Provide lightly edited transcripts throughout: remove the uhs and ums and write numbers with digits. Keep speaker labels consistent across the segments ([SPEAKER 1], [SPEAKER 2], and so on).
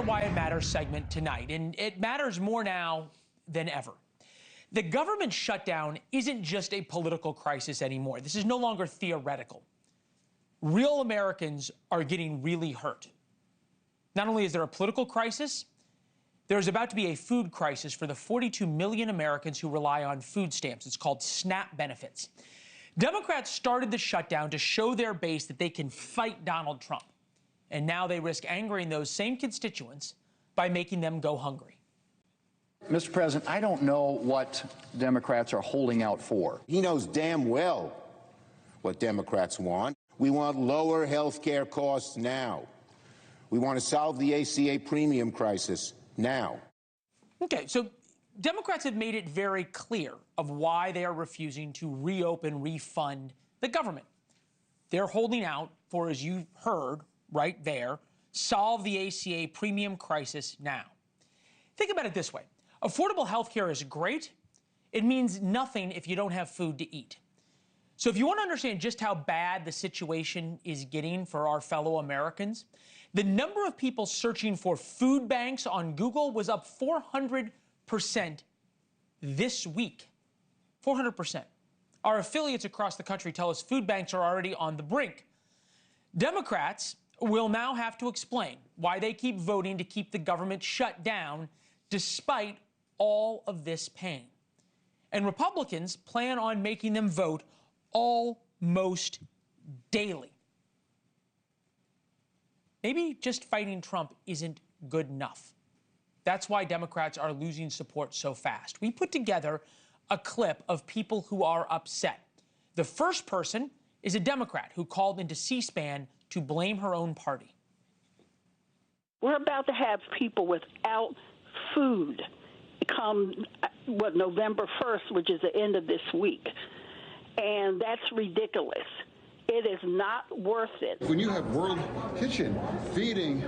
[SPEAKER 1] Why It Matters segment tonight, and it matters more now than ever. The government shutdown isn't just a political crisis anymore. This is no longer theoretical. Real Americans are getting really hurt. Not only is there a political crisis, there's about to be a food crisis for the 42 million Americans who rely on food stamps. It's called SNAP benefits. Democrats started the shutdown to show their base that they can fight Donald Trump. And now they risk angering those same constituents by making them go hungry.
[SPEAKER 2] Mr. President, I don't know what Democrats are holding out for.
[SPEAKER 3] He knows damn well what Democrats want. We want lower health care costs now. We want to solve the ACA premium crisis now.
[SPEAKER 1] Okay, so Democrats have made it very clear of why they are refusing to reopen, refund the government. They're holding out for, as you heard right there, solve the ACA premium crisis now. Think about it this way. Affordable health care is great. It means nothing if you don't have food to eat. So if you want to understand just how bad the situation is getting for our fellow Americans, the number of people searching for food banks on Google was up 400% this week. 400%. Our affiliates across the country tell us food banks are already on the brink. Democrats will now have to explain why they keep voting to keep the government shut down despite all of this pain. And Republicans plan on making them vote almost daily. Maybe just fighting Trump isn't good enough. That's why Democrats are losing support so fast. We put together a clip of people who are upset. The first person is a Democrat who called into C-SPAN to blame her own party.
[SPEAKER 4] We're about to have people without food come, November 1st, which is the end of this week. And that's ridiculous. It is not worth it.
[SPEAKER 5] When you have World Kitchen feeding,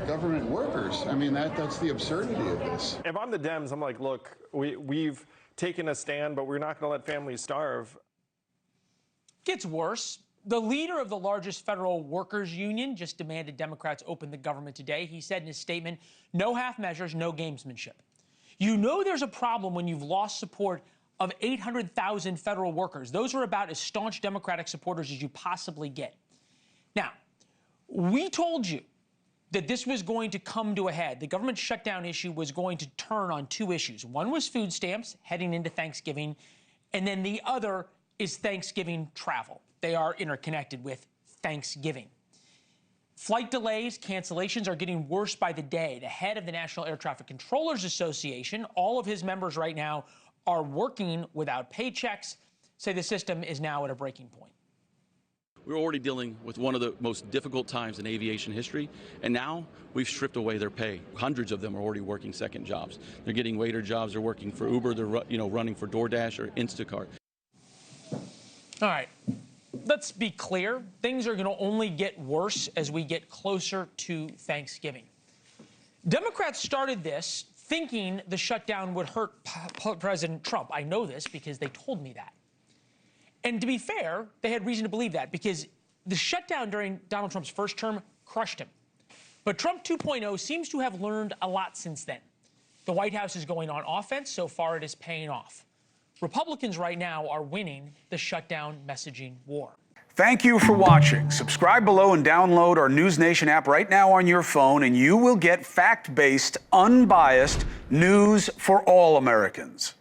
[SPEAKER 5] government workers, I mean, that's the absurdity of this.
[SPEAKER 6] If I'm the Dems, I'm like, look, we've taken a stand, but we're not going to let families starve.
[SPEAKER 1] Gets worse. The leader of the largest federal workers union just demanded Democrats open the government today. He said in his statement, no half measures, no gamesmanship. You know there's a problem when you've lost support of 800,000 federal workers. Those are about as staunch Democratic supporters as you possibly get. Now, we told you that this was going to come to a head. The government shutdown issue was going to turn on two issues. One was food stamps heading into Thanksgiving, and then the other is Thanksgiving travel. They are interconnected with Thanksgiving. Flight delays, cancellations are getting worse by the day. The head of the National Air Traffic Controllers Association, all of his members right now are working without paychecks, say the system is now at a breaking point.
[SPEAKER 7] We're already dealing with one of the most difficult times in aviation history, and now we've stripped away their pay. Hundreds of them are already working second jobs. They're getting waiter jobs, they're working for Uber, they're running for DoorDash or Instacart.
[SPEAKER 1] All right. Let's be clear, things are going to only get worse as we get closer to Thanksgiving. Democrats started this thinking the shutdown would hurt President Trump. I know this because they told me that. And to be fair, they had reason to believe that because the shutdown during Donald Trump's first term crushed him. But Trump 2.0 seems to have learned a lot since then. The White House is going on offense. So far, it is paying off. Republicans right now are winning the shutdown messaging war.
[SPEAKER 8] Thank you for watching. Subscribe below and download our NewsNation app right now on your phone, and you will get fact-based, unbiased news for all Americans.